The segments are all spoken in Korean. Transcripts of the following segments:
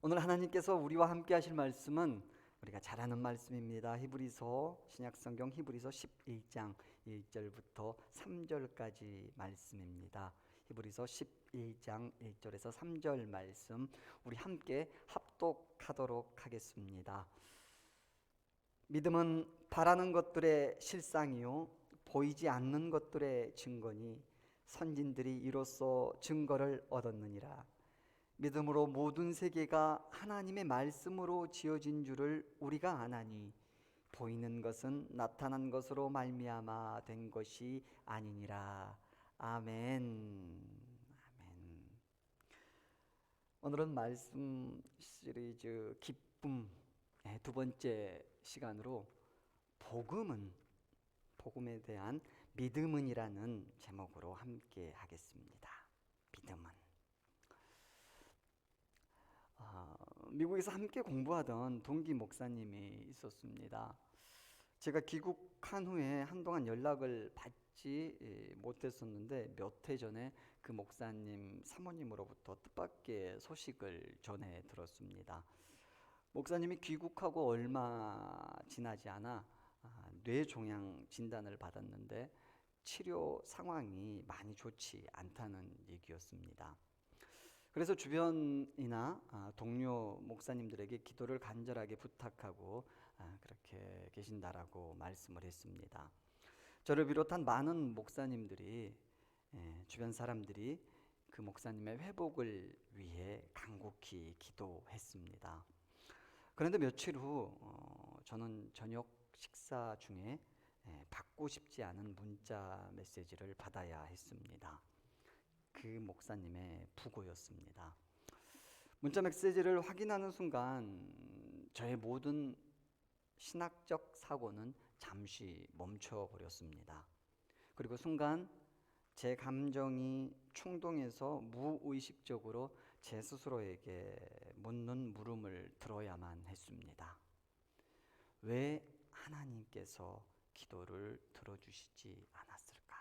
오늘 하나님께서 우리와 함께 하실 말씀은 우리가 잘 아는 말씀입니다. 히브리서 신약성경 히브리서 11장 1절부터 3절까지 말씀입니다. 히브리서 11장 1절에서 3절 말씀 우리 함께 합독하도록 하겠습니다. 믿음은 바라는 것들의 실상이요 보이지 않는 것들의 증거니 선진들이 이로써 증거를 얻었느니라. 믿음으로 모든 세계가 하나님의 말씀으로 지어진 줄을 우리가 아나니 보이는 것은 나타난 것으로 말미암아 된 것이 아니니라. 아멘. 아멘. 오늘은 말씀 시리즈 기쁨의 두 번째 시간으로 복음에 대한 믿음은이라는 제목으로 함께 하겠습니다. 믿음은. 미국에서 함께 공부하던 동기 목사님이 있었습니다. 제가 귀국한 후에 한동안 연락을 받지 못했었는데 몇 해 전에 그 목사님 사모님으로부터 뜻밖의 소식을 전해 들었습니다. 목사님이 귀국하고 얼마 지나지 않아 뇌종양 진단을 받았는데 치료 상황이 많이 좋지 않다는 얘기였습니다. 그래서 주변이나 동료 목사님들에게 기도를 간절하게 부탁하고 그렇게 계신다라고 말씀을 했습니다. 저를 비롯한 많은 목사님들이 주변 사람들이 그 목사님의 회복을 위해 간곡히 기도했습니다. 그런데 며칠 후 저는 저녁 식사 중에 받고 싶지 않은 문자 메시지를 받아야 했습니다. 그 목사님의 부고였습니다. 문자 메시지를 확인하는 순간 저의 모든 신학적 사고는 잠시 멈춰버렸습니다. 그리고 순간 제 감정이 충동해서 무의식적으로 제 스스로에게 묻는 물음을 들어야만 했습니다. 왜 하나님께서 기도를 들어주시지 않았을까?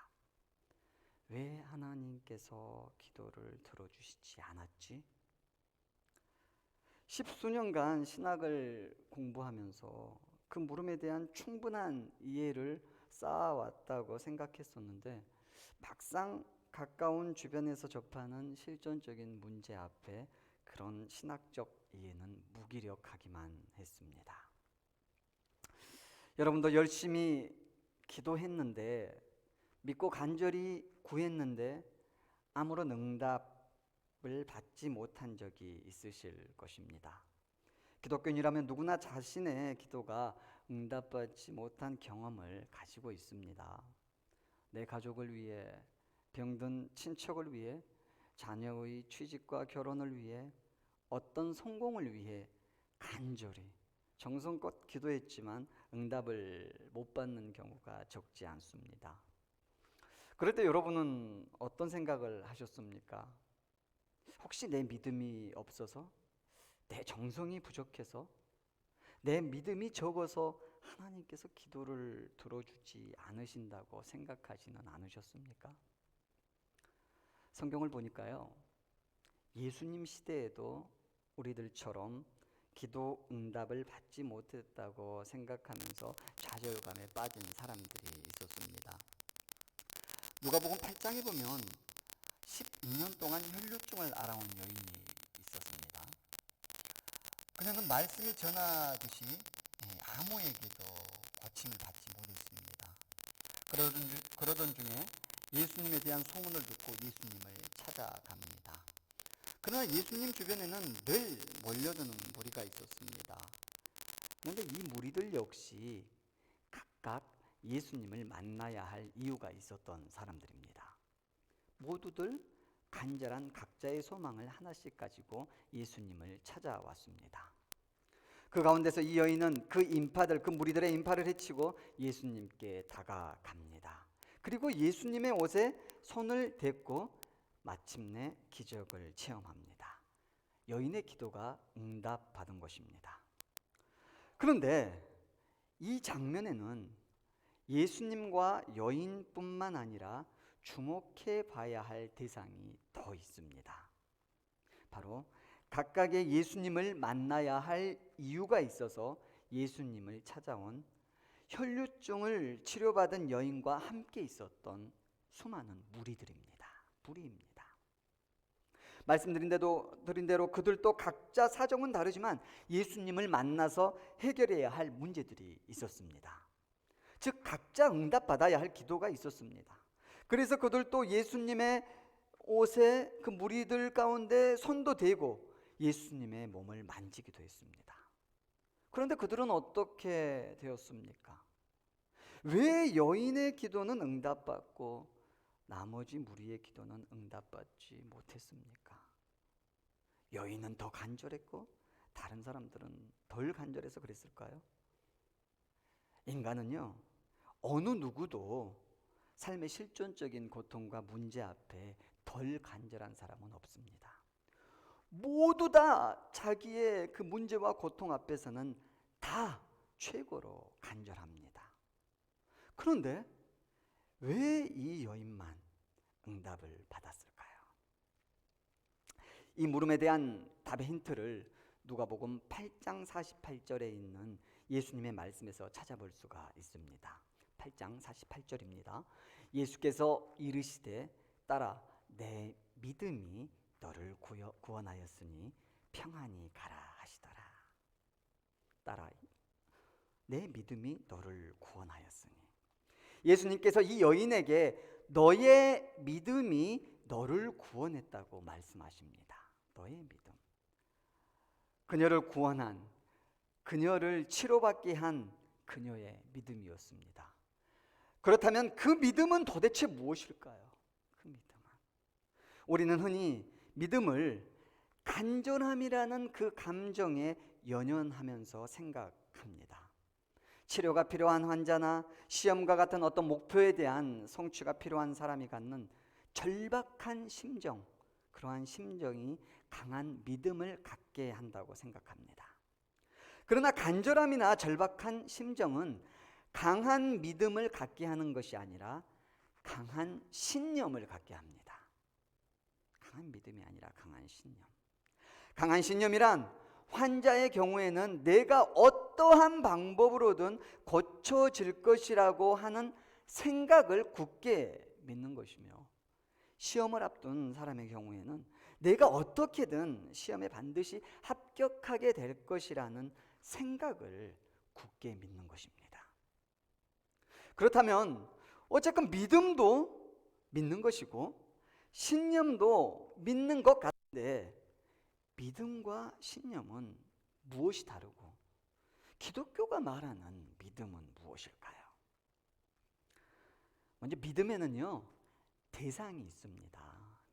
왜 하나님께서 기도를 들어주시지 않았지? 십수년간 신학을 공부하면서 그 물음에 대한 충분한 이해를 쌓아왔다고 생각했었는데 막상 가까운 주변에서 접하는 실존적인 문제 앞에 그런 신학적 이해는 무기력하기만 했습니다. 여러분도 열심히 기도했는데 믿고 간절히 구했는데 아무런 응답을 받지 못한 적이 있으실 것입니다. 기독교인이라면 누구나 자신의 기도가 응답받지 못한 경험을 가지고 있습니다. 내 가족을 위해, 병든 친척을 위해, 자녀의 취직과 결혼을 위해, 어떤 성공을 위해 간절히 정성껏 기도했지만 응답을 못 받는 경우가 적지 않습니다. 그럴 때 여러분은 어떤 생각을 하셨습니까? 혹시 내 믿음이 없어서? 내 정성이 부족해서? 내 믿음이 적어서 하나님께서 기도를 들어주지 않으신다고 생각하지는 않으셨습니까? 성경을 보니까요, 예수님 시대에도 우리들처럼 기도 응답을 받지 못했다고 생각하면서 좌절감에 빠진 사람들이 있었습니다. 누가복음 8장에 보면 12년 동안 혈루증을 앓아온 여인이 있었습니다. 그녀는 말씀이 전하듯이 아무에게도 고침을 받지 못했습니다. 그러던 중에 예수님에 대한 소문을 듣고 예수님을 찾아갑니다. 그러나 예수님 주변에는 늘 몰려드는 무리가 있었습니다. 그런데 이 무리들 역시 각각 예수님을 만나야 할 이유가 있었던 사람들입니다. 모두들 간절한 각자의 소망을 하나씩 가지고 예수님을 찾아왔습니다. 그 가운데서 이 여인은 그 무리들의 인파를 해치고 예수님께 다가갑니다. 그리고 예수님의 옷에 손을 댔고 마침내 기적을 체험합니다. 여인의 기도가 응답받은 것입니다. 그런데 이 장면에는 예수님과 여인뿐만 아니라 주목해 봐야 할 대상이 더 있습니다. 바로 각각의 예수님을 만나야 할 이유가 있어서 예수님을 찾아온 혈류증을 치료받은 여인과 함께 있었던 수많은 무리들입니다. 말씀드린 대로 그들도 각자 사정은 다르지만 예수님을 만나서 해결해야 할 문제들이 있었습니다. 즉 각자 응답받아야 할 기도가 있었습니다. 그래서 그들도 예수님의 옷에 그 무리들 가운데 손도 대고 예수님의 몸을 만지기도 했습니다. 그런데 그들은 어떻게 되었습니까? 왜 여인의 기도는 응답받고 나머지 무리의 기도는 응답받지 못했습니까? 여인은 더 간절했고 다른 사람들은 덜 간절해서 그랬을까요? 인간은요, 어느 누구도 삶의 실존적인 고통과 문제 앞에 덜 간절한 사람은 없습니다. 모두 다 자기의 그 문제와 고통 앞에서는 다 최고로 간절합니다. 그런데 왜 이 여인만 응답을 받았을까요? 이 물음에 대한 답의 힌트를 누가복음 8장 48절에 있는 예수님의 말씀에서 찾아볼 수가 있습니다. 8장 48절입니다. 예수께서 이르시되 딸아 내 믿음이 너를 구원하였으니 평안히 가라 하시더라. 딸아 내 믿음이 너를 구원하였으니, 예수님께서 이 여인에게 너의 믿음이 너를 구원했다고 말씀하십니다. 너의 믿음, 그녀를 구원한, 그녀를 치료받게 한 그녀의 믿음이었습니다. 그렇다면 그 믿음은 도대체 무엇일까요? 그 믿음은, 우리는 흔히 믿음을 간절함이라는 그 감정에 연연하면서 생각합니다. 치료가 필요한 환자나 시험과 같은 어떤 목표에 대한 성취가 필요한 사람이 갖는 절박한 심정, 그러한 심정이 강한 믿음을 갖게 한다고 생각합니다. 그러나 간절함이나 절박한 심정은 강한 믿음을 갖게 하는 것이 아니라 강한 신념을 갖게 합니다. 강한 믿음이 아니라 강한 신념. 강한 신념이란 환자의 경우에는 내가 어떠한 방법으로든 고쳐질 것이라고 하는 생각을 굳게 믿는 것이며, 시험을 앞둔 사람의 경우에는 내가 어떻게든 시험에 반드시 합격하게 될 것이라는 생각을 굳게 믿는 것입니다. 그렇다면 어쨌건 믿음도 믿는 것이고 신념도 믿는 것 같은데, 믿음과 신념은 무엇이 다르고 기독교가 말하는 믿음은 무엇일까요? 먼저 믿음에는요, 대상이 있습니다.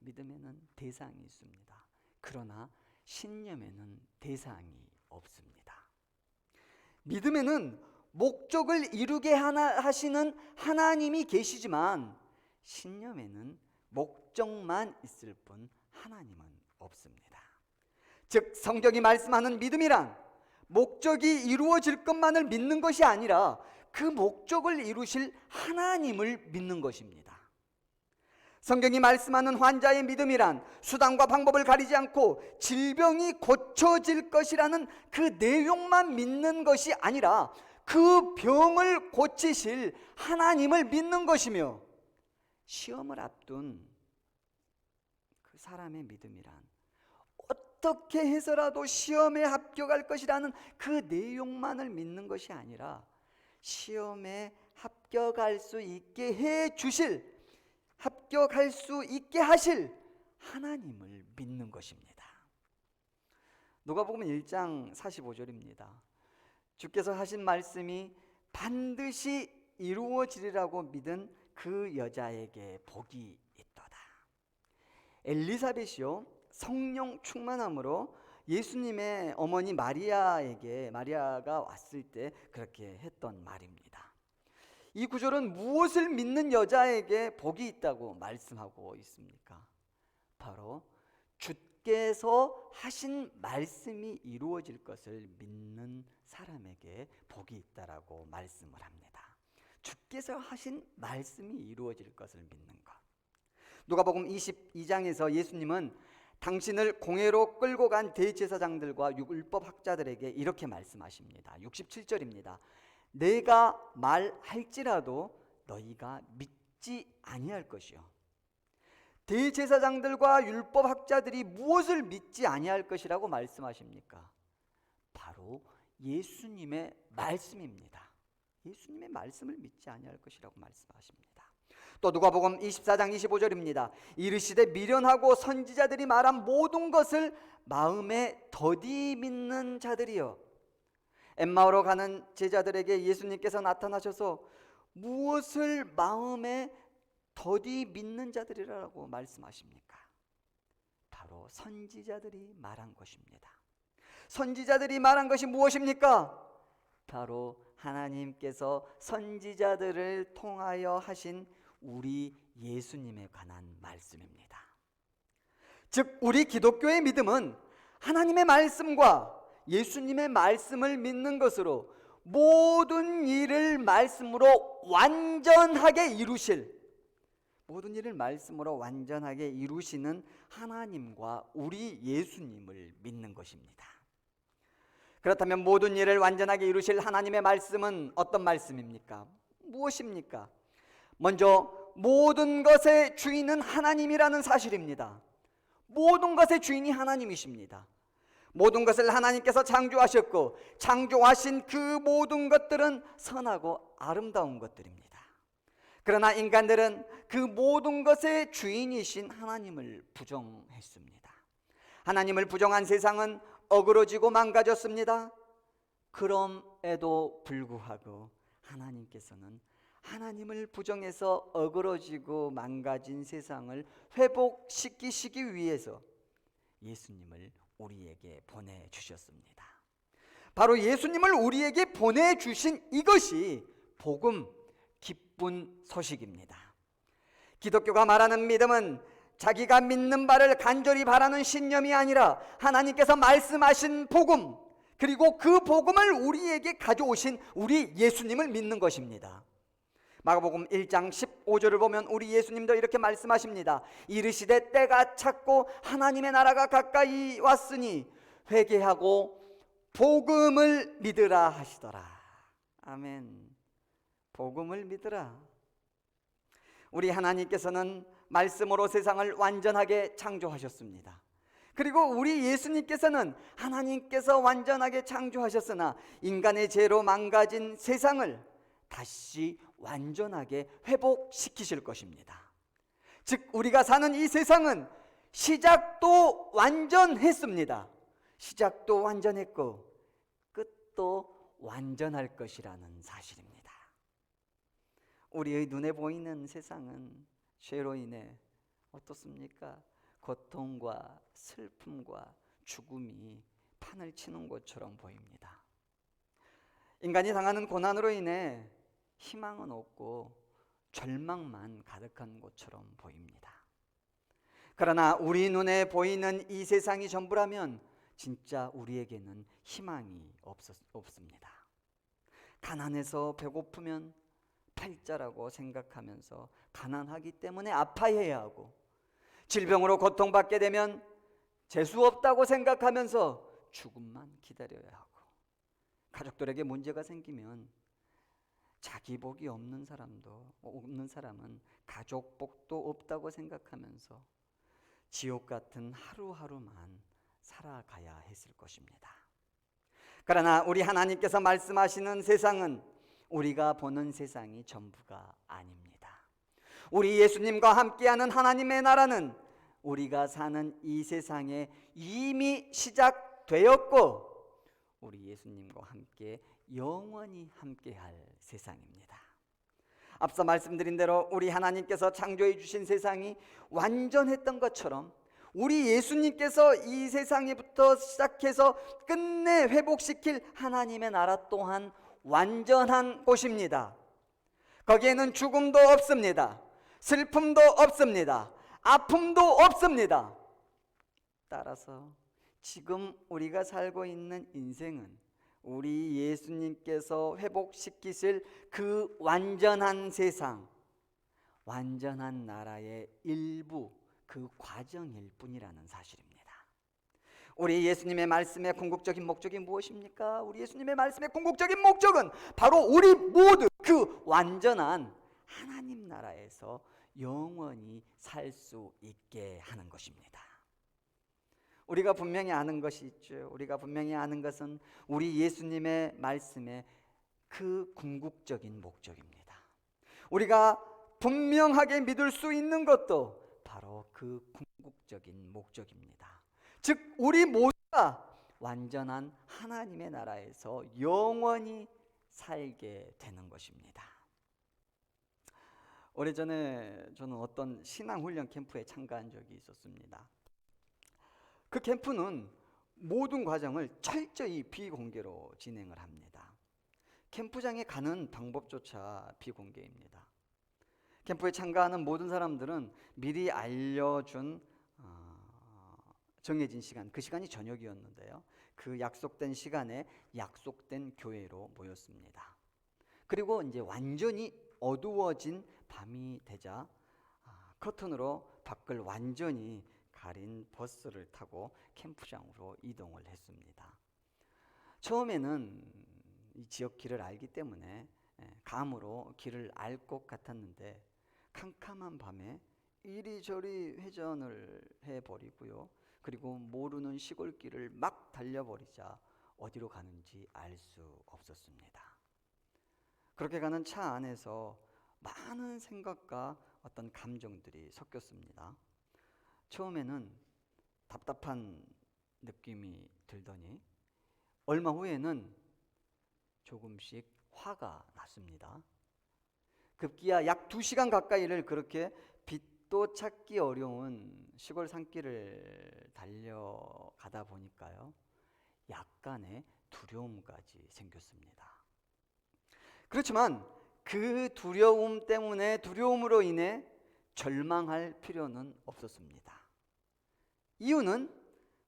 믿음에는 대상이 있습니다. 그러나 신념에는 대상이 없습니다. 믿음에는 목적을 이루게 하시는 하나님이 계시지만 신념에는 목적만 있을 뿐 하나님은 없습니다. 즉 성경이 말씀하는 믿음이란 목적이 이루어질 것만을 믿는 것이 아니라 그 목적을 이루실 하나님을 믿는 것입니다. 성경이 말씀하는 환자의 믿음이란 수단과 방법을 가리지 않고 질병이 고쳐질 것이라는 그 내용만 믿는 것이 아니라 그 병을 고치실 하나님을 믿는 것이며, 시험을 앞둔 그 사람의 믿음이란 어떻게 해서라도 시험에 합격할 것이라는 그 내용만을 믿는 것이 아니라 시험에 합격할 수 있게 해 주실, 합격할 수 있게 하실 하나님을 믿는 것입니다. 누가복음 1장 45절입니다. 주께서 하신 말씀이 반드시 이루어지리라고 믿은 그 여자에게 복이 있도다. 엘리사벳이요, 성령 충만함으로 예수님의 어머니 마리아가 왔을 때 그렇게 했던 말입니다. 이 구절은 무엇을 믿는 여자에게 복이 있다고 말씀하고 있습니까? 바로 주께서 하신 말씀이 이루어질 것을 믿는 사람에게 복이 있다라고 말씀을 합니다. 주께서 하신 말씀이 이루어질 것을 믿는 것. 누가복음 22장에서 예수님은 당신을 공회로 끌고 간 대제사장들과 율법 학자들에게 이렇게 말씀하십니다. 67절입니다. 내가 말할지라도 너희가 믿지 아니할 것이요. 대제사장들과 율법 학자들이 무엇을 믿지 아니할 것이라고 말씀하십니까? 바로 예수님의 말씀입니다. 예수님의 말씀을 믿지 아니할 것이라고 말씀하십니다. 또 누가복음 24장 25절입니다. 이르시되 미련하고 선지자들이 말한 모든 것을 마음에 더디 믿는 자들이여. 엠마오로 가는 제자들에게 예수님께서 나타나셔서 무엇을 마음에 더디 믿는 자들이라고 말씀하십니까? 바로 선지자들이 말한 것입니다. 선지자들이 말한 것이 무엇입니까? 바로 하나님께서 선지자들을 통하여 하신 우리 예수님에 관한 말씀입니다. 즉 우리 기독교의 믿음은 하나님의 말씀과 예수님의 말씀을 믿는 것으로 모든 일을 말씀으로 완전하게 이루실, 모든 일을 말씀으로 완전하게 이루시는 하나님과 우리 예수님을 믿는 것입니다. 그렇다면 모든 일을 완전하게 이루실 하나님의 말씀은 어떤 말씀입니까? 무엇입니까? 먼저 모든 것의 주인은 하나님이라는 사실입니다. 모든 것의 주인이 하나님이십니다. 모든 것을 하나님께서 창조하셨고 창조하신 그 모든 것들은 선하고 아름다운 것들입니다. 그러나 인간들은 그 모든 것의 주인이신 하나님을 부정했습니다. 하나님을 부정한 세상은 어그러지고 망가졌습니다. 그럼에도 불구하고 하나님께서는 하나님을 부정해서 어그러지고 망가진 세상을 회복시키시기 위해서 예수님을 우리에게 보내주셨습니다. 바로 예수님을 우리에게 보내주신 이것이 복음, 기쁜 소식입니다. 기독교가 말하는 믿음은 자기가 믿는 바를 간절히 바라는 신념이 아니라 하나님께서 말씀하신 복음, 그리고 그 복음을 우리에게 가져오신 우리 예수님을 믿는 것입니다. 마가복음 1장 15절을 보면 우리 예수님도 이렇게 말씀하십니다. 이르시되 때가 찼고 하나님의 나라가 가까이 왔으니 회개하고 복음을 믿으라 하시더라. 아멘. 복음을 믿으라. 우리 하나님께서는 말씀으로 세상을 완전하게 창조하셨습니다. 그리고 우리 예수님께서는 하나님께서 완전하게 창조하셨으나 인간의 죄로 망가진 세상을 다시 완전하게 회복시키실 것입니다. 즉 우리가 사는 이 세상은 시작도 완전했습니다. 시작도 완전했고 끝도 완전할 것이라는 사실입니다. 우리의 눈에 보이는 세상은 죄로 인해 어떻습니까? 고통과 슬픔과 죽음이 판을 치는 것처럼 보입니다. 인간이 당하는 고난으로 인해 희망은 없고 절망만 가득한 것처럼 보입니다. 그러나 우리 눈에 보이는 이 세상이 전부라면 진짜 우리에게는 희망이 없습니다. 가난해서 배고프면 팔자라고 생각하면서 가난하기 때문에 아파해야 하고, 질병으로 고통받게 되면 재수 없다고 생각하면서 죽음만 기다려야 하고, 가족들에게 문제가 생기면 자기 복이 없는 사람은 가족 복도 없다고 생각하면서 지옥 같은 하루하루만 살아가야 했을 것입니다. 그러나 우리 하나님께서 말씀하시는 세상은 우리가 보는 세상이 전부가 아닙니다. 우리 예수님과 함께하는 하나님의 나라는 우리가 사는 이 세상에 이미 시작되었고 우리 예수님과 함께 영원히 함께할 세상입니다. 앞서 말씀드린 대로 우리 하나님께서 창조해 주신 세상이 완전했던 것처럼 우리 예수님께서 이 세상에부터 시작해서 끝내 회복시킬 하나님의 나라 또한 완전한 곳입니다. 거기에는 죽음도 없습니다. 슬픔도 없습니다. 아픔도 없습니다. 따라서 지금 우리가 살고 있는 인생은 우리 예수님께서 회복시키실 그 완전한 세상, 완전한 나라의 일부, 그 과정일 뿐이라는 사실입니다. 우리 예수님의 말씀의 궁극적인 목적이 무엇입니까? 우리 예수님의 말씀의 궁극적인 목적은 바로 우리 모두 그 완전한 하나님 나라에서 영원히 살 수 있게 하는 것입니다. 우리가 분명히 아는 것이 있죠. 우리가 분명히 아는 것은 우리 예수님의 말씀의 그 궁극적인 목적입니다. 우리가 분명하게 믿을 수 있는 것도 바로 그 궁극적인 목적입니다. 즉 우리 모두가 완전한 하나님의 나라에서 영원히 살게 되는 것입니다. 오래전에 저는 어떤 신앙훈련 캠프에 참가한 적이 있었습니다. 그 캠프는 모든 과정을 철저히 비공개로 진행을 합니다. 캠프장에 가는 방법조차 비공개입니다. 캠프에 참가하는 모든 사람들은 미리 알려준 정해진 시간, 그 시간이 저녁이었는데요. 그 약속된 시간에 약속된 교회로 모였습니다. 그리고 이제 완전히 어두워진 밤이 되자 커튼으로 밖을 완전히 가린 버스를 타고 캠프장으로 이동을 했습니다. 처음에는 이 지역 길을 알기 때문에 감으로 길을 알 것 같았는데 캄캄한 밤에 이리저리 회전을 해버리고요. 그리고 모르는 시골길을 막 달려버리자 어디로 가는지 알 수 없었습니다. 그렇게 가는 차 안에서 많은 생각과 어떤 감정들이 섞였습니다. 처음에는 답답한 느낌이 들더니 얼마 후에는 조금씩 화가 났습니다. 급기야 약 2시간 가까이를 그렇게 빛도 찾기 어려운 시골 산길을 달려가다 보니까요, 약간의 두려움까지 생겼습니다. 그렇지만 그 두려움으로 인해 절망할 필요는 없었습니다. 이유는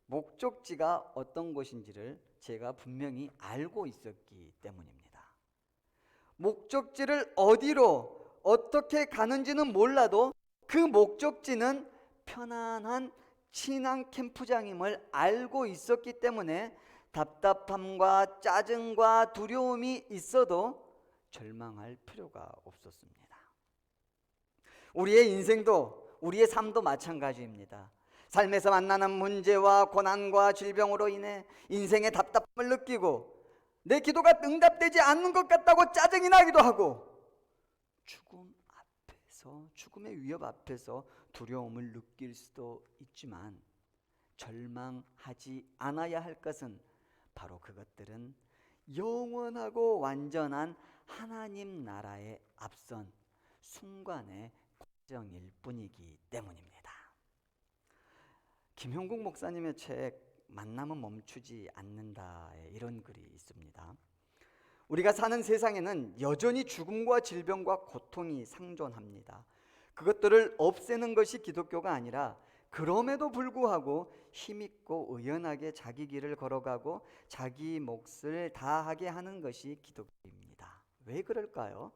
목적지가 어떤 곳인지를 제가 분명히 알고 있었기 때문입니다. 목적지를 어디로 어떻게 가는지는 몰라도 그 목적지는 편안한 신앙 캠프장임을 알고 있었기 때문에 답답함과 짜증과 두려움이 있어도 절망할 필요가 없었습니다. 우리의 인생도 우리의 삶도 마찬가지입니다. 삶에서 만나는 문제와 고난과 질병으로 인해 인생의 답답함을 느끼고 내 기도가 응답되지 않는 것 같다고 짜증이 나기도 하고 죽음의 위협 앞에서 두려움을 느낄 수도 있지만 절망하지 않아야 할 것은 바로 그것들은 영원하고 완전한 하나님 나라에 앞선 순간의 과정일 뿐이기 때문입니다. 김형국 목사님의 책 만남은 멈추지 않는다에 이런 글이 있습니다. 우리가 사는 세상에는 여전히 죽음과 질병과 고통이 상존합니다. 그것들을 없애는 것이 기독교가 아니라 그럼에도 불구하고 힘있고 의연하게 자기 길을 걸어가고 자기 몫을 다하게 하는 것이 기독교입니다. 왜 그럴까요?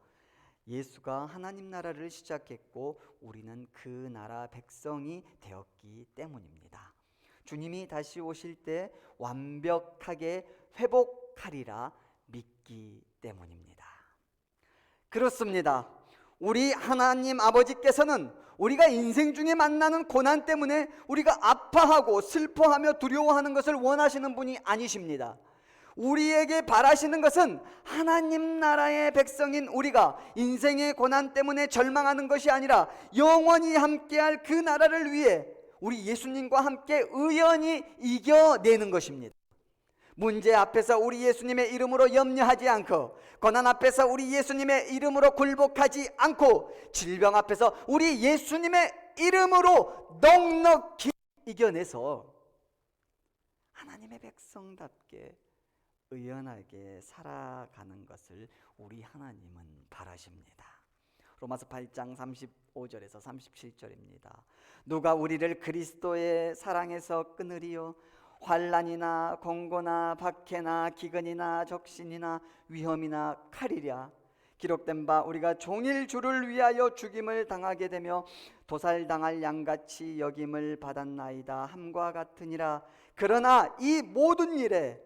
예수가 하나님 나라를 시작했고 우리는 그 나라 백성이 되었기 때문입니다. 주님이 다시 오실 때 완벽하게 회복하리라 믿기 때문입니다. 그렇습니다. 우리 하나님 아버지께서는 우리가 인생 중에 만나는 고난 때문에 우리가 아파하고 슬퍼하며 두려워하는 것을 원하시는 분이 아니십니다. 우리에게 바라시는 것은 하나님 나라의 백성인 우리가 인생의 고난 때문에 절망하는 것이 아니라 영원히 함께할 그 나라를 위해 우리 예수님과 함께 의연히 이겨내는 것입니다. 문제 앞에서 우리 예수님의 이름으로 염려하지 않고, 고난 앞에서 우리 예수님의 이름으로 굴복하지 않고, 질병 앞에서 우리 예수님의 이름으로 넉넉히 이겨내서 하나님의 백성답게 의연하게 살아가는 것을 우리 하나님은 바라십니다. 로마서 8장 35절에서 37절입니다. 누가 우리를 그리스도의 사랑에서 끊으리요? 환난이나 공고나 박해나 기근이나 적신이나 위험이나 칼이랴. 기록된 바 우리가 종일 주를 위하여 죽임을 당하게 되며 도살당할 양같이 여김을 받았나이다 함과 같으니라. 그러나 이 모든 일에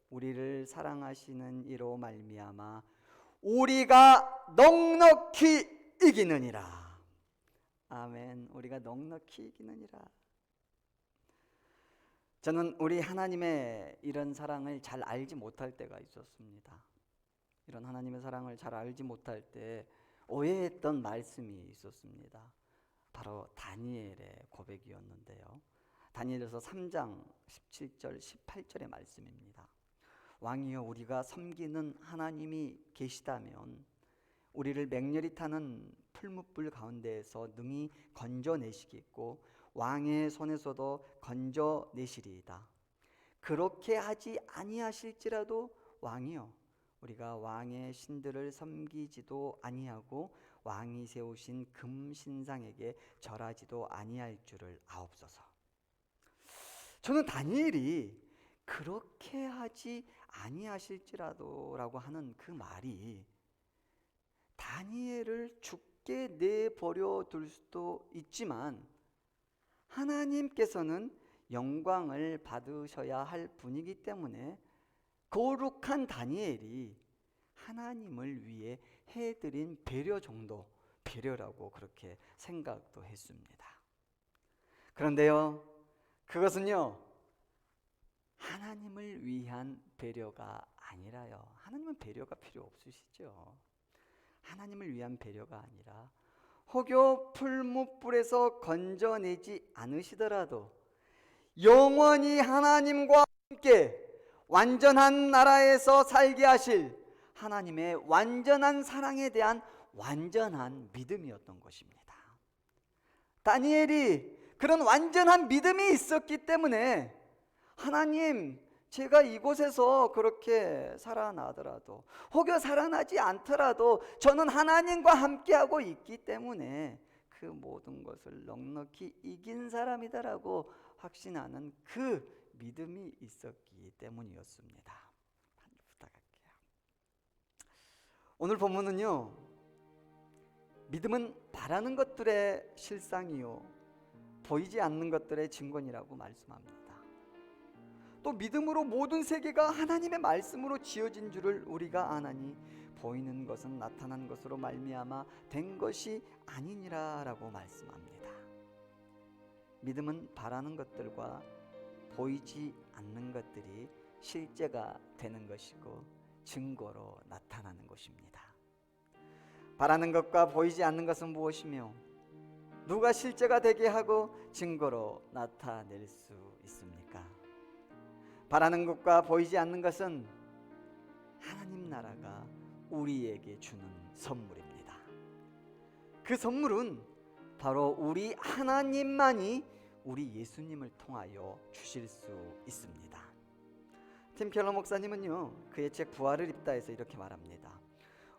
우리를 사랑하시는 이로 말미암아 우리가 넉넉히 이기느니라. 아멘. 우리가 넉넉히 이기느니라. 저는 우리 하나님의 이런 사랑을 잘 알지 못할 때가 있었습니다. 이런 하나님의 사랑을 잘 알지 못할 때 오해했던 말씀이 있었습니다. 바로 다니엘의 고백이었는데요. 다니엘서 3장 17절 18절의 말씀입니다. 왕이여, 우리가 섬기는 하나님이 계시다면 우리를 맹렬히 타는 풀무불 가운데에서 능히 건져내시겠고 왕의 손에서도 건져내시리이다. 그렇게 하지 아니하실지라도 왕이여, 우리가 왕의 신들을 섬기지도 아니하고 왕이 세우신 금신상에게 절하지도 아니할 줄을 아옵소서. 저는 다니엘이 그렇게 하지 아니하실지라도 라고 하는 그 말이 다니엘을 죽게 내버려 둘 수도 있지만 하나님께서는 영광을 받으셔야 할 분이기 때문에 거룩한 다니엘이 하나님을 위해 해드린 배려 정도, 배려라고 그렇게 생각도 했습니다. 그런데요, 그것은요 하나님을 위한 배려가 아니라요. 하나님은 배려가 필요 없으시죠. 하나님을 위한 배려가 아니라 혹여 풀무불에서 건져내지 않으시더라도 영원히 하나님과 함께 완전한 나라에서 살게 하실 하나님의 완전한 사랑에 대한 완전한 믿음이었던 것입니다. 다니엘이 그런 완전한 믿음이 있었기 때문에 하나님, 제가 이곳에서 그렇게 살아나더라도 혹여 살아나지 않더라도 저는 하나님과 함께하고 있기 때문에 그 모든 것을 넉넉히 이긴 사람이다라고 확신하는 그 믿음이 있었기 때문이었습니다. 부탁할게요. 오늘 본문은요, 믿음은 바라는 것들의 실상이요 보이지 않는 것들의 증거이라고 말씀합니다. 또 믿음으로 모든 세계가 하나님의 말씀으로 지어진 줄을 우리가 아나니 보이는 것은 나타난 것으로 말미암아 된 것이 아니니라라고 말씀합니다. 믿음은 바라는 것들과 보이지 않는 것들이 실제가 되는 것이고 증거로 나타나는 것입니다. 바라는 것과 보이지 않는 것은 무엇이며 누가 실제가 되게 하고 증거로 나타낼 수 있습니까? 바라는 것과 보이지 않는 것은 하나님 나라가 우리에게 주는 선물입니다. 그 선물은 바로 우리 하나님만이 우리 예수님을 통하여 주실 수 있습니다. 팀 켈러 목사님은요, 그의 책 부활을 입다에서 이렇게 말합니다.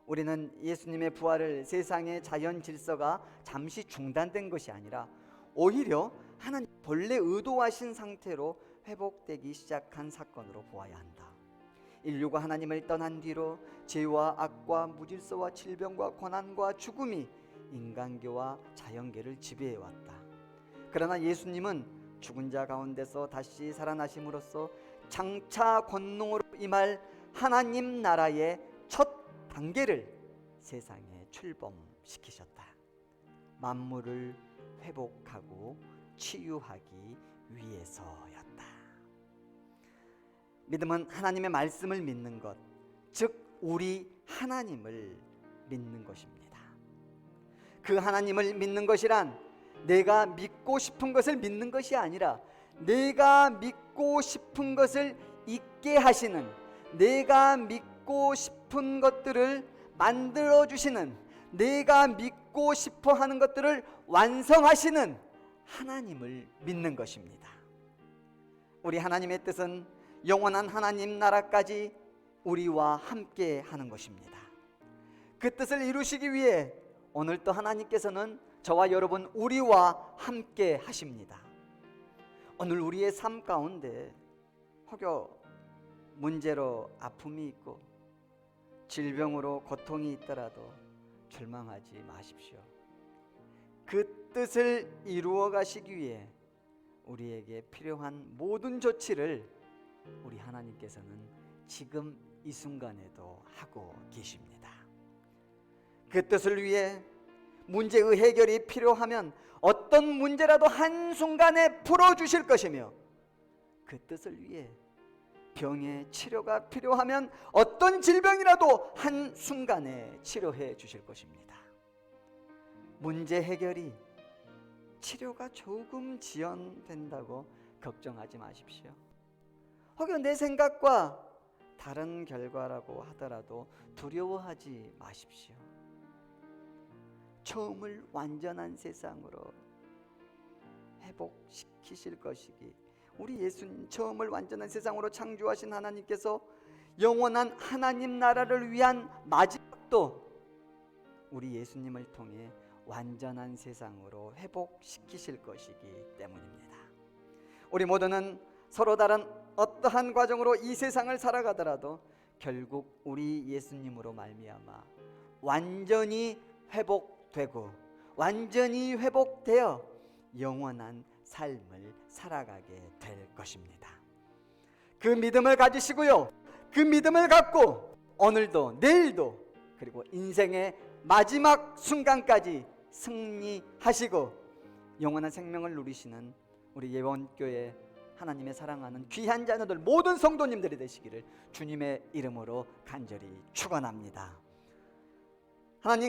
우리는 예수님의 부활을 세상의 자연 질서가 잠시 중단된 것이 아니라 오히려 하나님 본래 의도하신 상태로 회복되기 시작한 사건으로 보아야 한다. 인류가 하나님을 떠난 뒤로 죄와 악과 무질서와 질병과 고난과 죽음이 인간계와 자연계를 지배해왔다. 그러나 예수님은 죽은 자 가운데서 다시 살아나심으로써 장차 권능으로 임할 하나님 나라의 첫 단계를 세상에 출범시키셨다. 만물을 회복하고 치유하기 위해서였다. 믿음은 하나님의 말씀을 믿는 것, 즉 우리 하나님을 믿는 것입니다. 그 하나님을 믿는 것이란 내가 믿고 싶은 것을 믿는 것이 아니라 내가 믿고 싶은 것을 있게 하시는, 내가 믿고 싶은 것들을 만들어 주시는, 내가 믿고 싶어 하는 것들을 완성하시는 하나님을 믿는 것입니다. 우리 하나님의 뜻은 영원한 하나님 나라까지 우리와 함께 하는 것입니다. 그 뜻을 이루시기 위해 오늘 또 하나님께서는 저와 여러분 우리와 함께 하십니다. 오늘 우리의 삶 가운데 혹여 문제로 아픔이 있고 질병으로 고통이 있더라도 절망하지 마십시오. 그 뜻을 이루어 가시기 위해 우리에게 필요한 모든 조치를 우리 하나님께서는 지금 이 순간에도 하고 계십니다. 그 뜻을 위해 문제의 해결이 필요하면 어떤 문제라도 한순간에 풀어주실 것이며, 그 뜻을 위해 병의 치료가 필요하면 어떤 질병이라도 한순간에 치료해 주실 것입니다. 문제 해결이 치료가 조금 지연된다고 걱정하지 마십시오. 혹여 내 생각과 다른 결과라고 하더라도 두려워하지 마십시오. 처음을 완전한 세상으로 회복시키실 것이기, 우리 예수님 처음을 완전한 세상으로 창조하신 하나님께서 영원한 하나님 나라를 위한 마지막도 우리 예수님을 통해 완전한 세상으로 회복시키실 것이기 때문입니다. 우리 모두는 서로 다른 어떠한 과정으로 이 세상을 살아가더라도 결국 우리 예수님으로 말미암아 완전히 회복되고 완전히 회복되어 영원한 삶을 살아가게 될 것입니다. 그 믿음을 가지시고요, 그 믿음을 갖고 오늘도 내일도 그리고 인생의 마지막 순간까지 승리하시고 영원한 생명을 누리시는 우리 예원교회 하나님의 사랑하는 귀한 자녀들 모든 성도님들이 되시기를 주님의 이름으로 간절히 축원합니다. 하나님